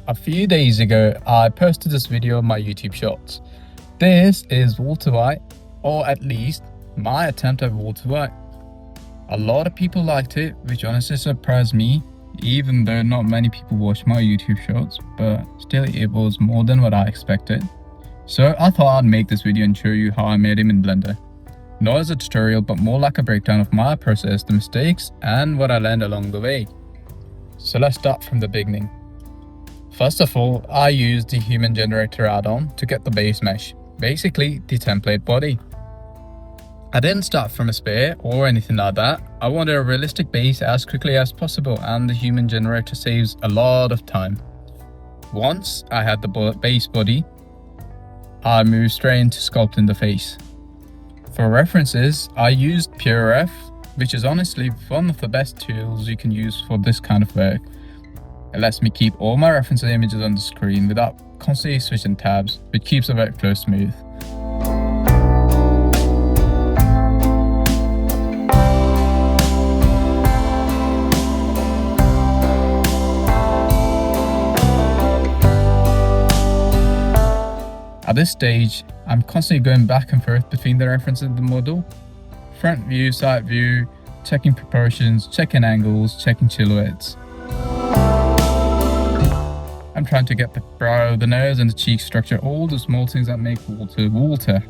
A few days ago, I posted this video on my YouTube Shorts. This is water white, or at least my attempt at water white. A lot of people liked it, which honestly surprised me, even though not many people watch my YouTube Shorts, but still it was more than what I expected. So I thought I'd make this video and show you how I made him in Blender. Not as a tutorial, but more like a breakdown of my process, the mistakes, and what I learned along the way. So let's start from the beginning. First of all, I used the human generator add-on to get the base mesh, basically the template body. I didn't start from a sphere or anything like that. I wanted a realistic base as quickly as possible, and the human generator saves a lot of time. Once I had the base body, I moved straight into sculpting the face. For references, I used PureRef, which is honestly one of the best tools you can use for this kind of work. It lets me keep all my reference images on the screen without constantly switching tabs, which keeps the workflow smooth. At this stage, I'm constantly going back and forth between the references of the model. Front view, side view, checking proportions, checking angles, checking silhouettes. I'm trying to get the brow, the nose and the cheek structure, all the small things that make water.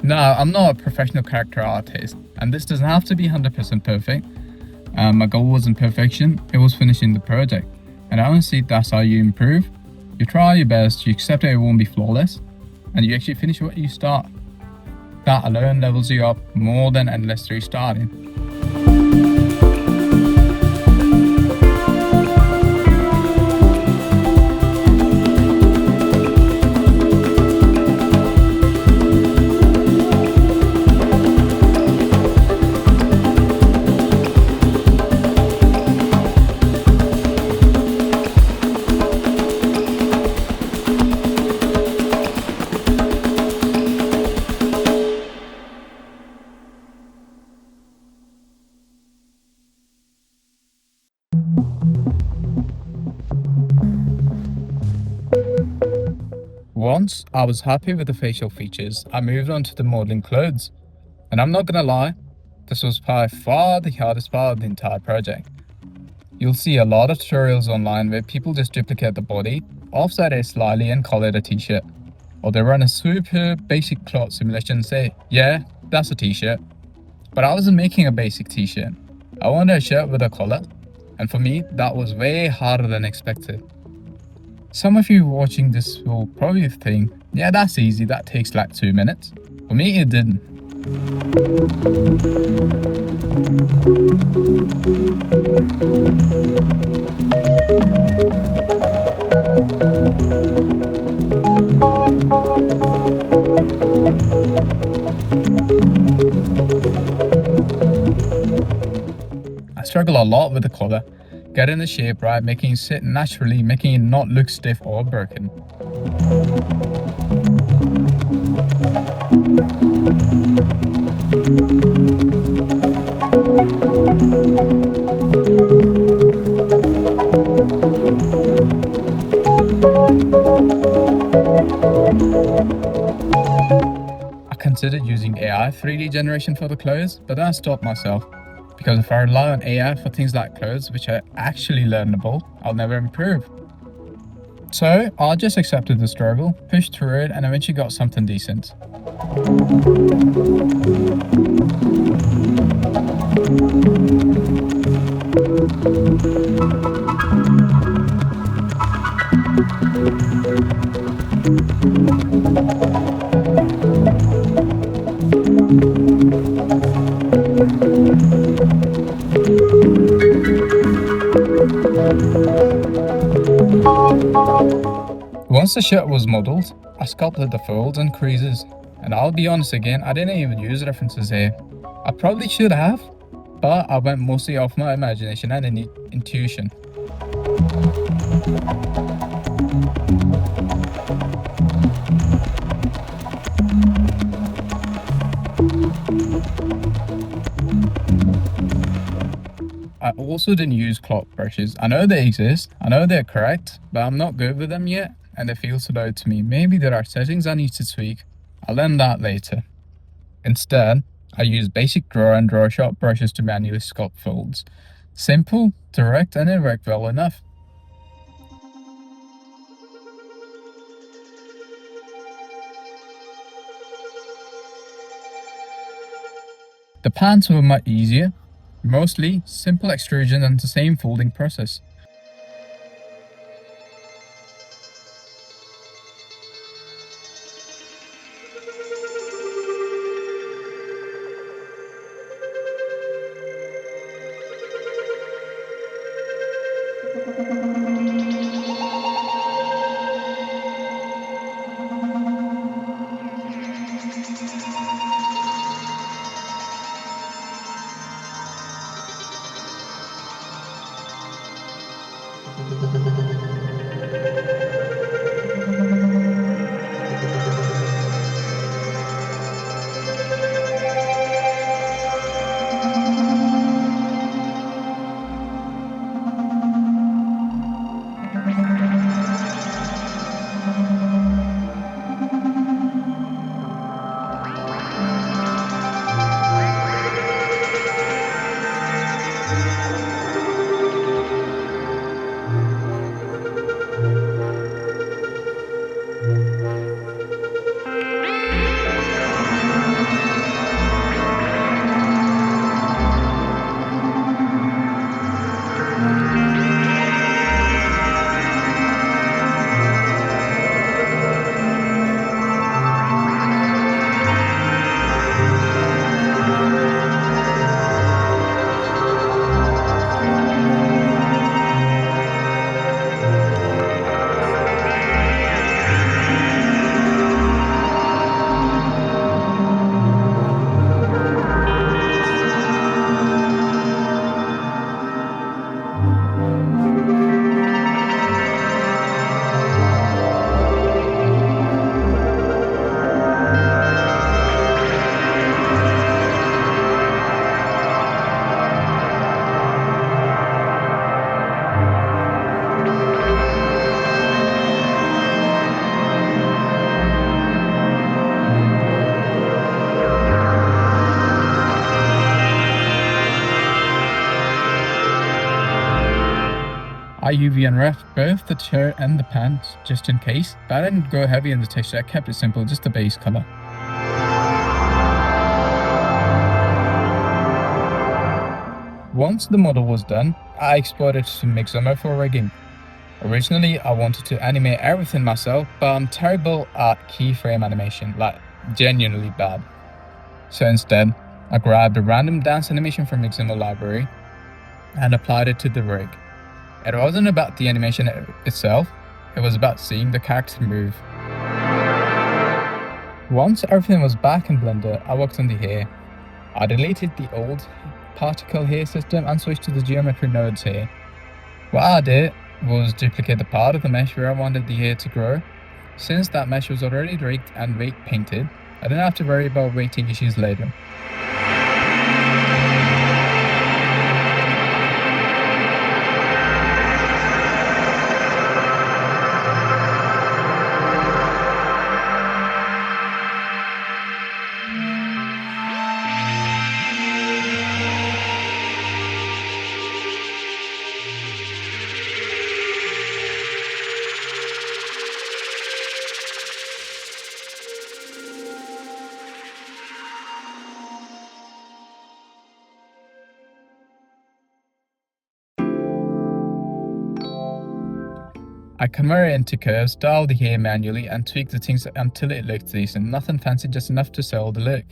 Now, I'm not a professional character artist, and this doesn't have to be 100% perfect. My goal wasn't perfection, it was finishing the project. And honestly, that's how you improve. You try your best, you accept that it won't be flawless, and you actually finish what you start. That alone levels you up more than endless restarting. Once I was happy with the facial features, I moved on to the modeling clothes. And I'm not gonna lie, this was by far the hardest part of the entire project. You'll see a lot of tutorials online where people just duplicate the body, offset it slightly and call it a t-shirt. Or they run a super basic cloth simulation and say, yeah, that's a t-shirt. But I wasn't making a basic t-shirt. I wanted a shirt with a collar. And for me, that was way harder than expected. Some of you watching this will probably think, yeah, that's easy, that takes like 2 minutes. For me, it didn't. I struggle a lot with the color, getting the shape right, making it sit naturally, making it not look stiff or broken. I considered using AI 3D generation for the clothes, but then I stopped myself. Because if I rely on AI for things like clothes, which are actually learnable, I'll never improve. So I just accepted the struggle, pushed through it, and eventually got something decent. Once the shirt was modeled, I sculpted the folds and creases. And I'll be honest again, I didn't even use references here. I probably should have, but I went mostly off my imagination and intuition. I also didn't use cloth brushes. I know they exist, I know they're correct, but I'm not good with them yet, and they feel slow to me. Maybe there are settings I need to tweak. I'll learn that later. Instead, I use basic draw and draw sharp brushes to manually sculpt folds. Simple, direct, and it worked well enough. The pants were much easier, mostly simple extrusion and the same folding process. I UV and ref both the shirt and the pants just in case, but I didn't go heavy in the texture, I kept it simple, just the base color. Once the model was done, I exported to Mixamo for rigging. Originally, I wanted to animate everything myself, but I'm terrible at keyframe animation, like genuinely bad. So instead, I grabbed a random dance animation from Mixamo library and applied it to the rig. It wasn't about the animation itself, it was about seeing the character move. Once everything was back in Blender, I worked on the hair. I deleted the old particle hair system and switched to the geometry nodes here. What I did was duplicate the part of the mesh where I wanted the hair to grow. Since that mesh was already rigged and weight painted, I didn't have to worry about weighting issues later. I convert it into curves, style the hair manually, and tweak the things until it looks decent. Nothing fancy, just enough to sell the look.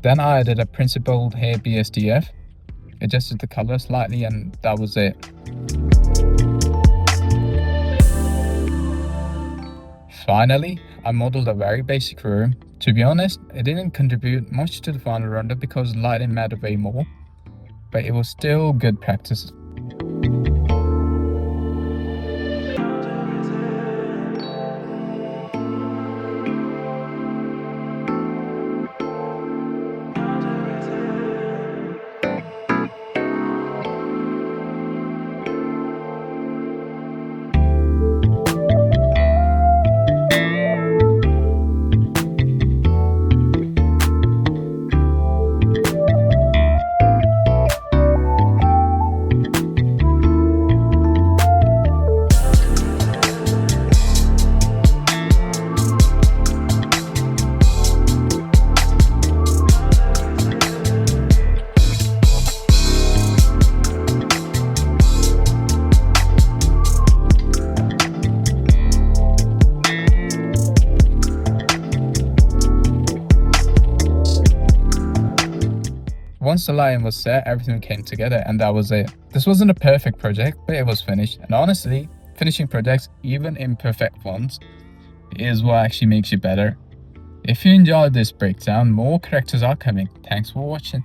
Then I added a principled hair BSDF, adjusted the color slightly, and that was it. Finally, I modeled a very basic room. To be honest, it didn't contribute much to the final render because lighting mattered way more, but it was still good practice. Once the lighting was set, everything came together and that was it. This wasn't a perfect project, but it was finished. And honestly, finishing projects, even imperfect ones, is what actually makes you better. If you enjoyed this breakdown, more characters are coming. Thanks for watching.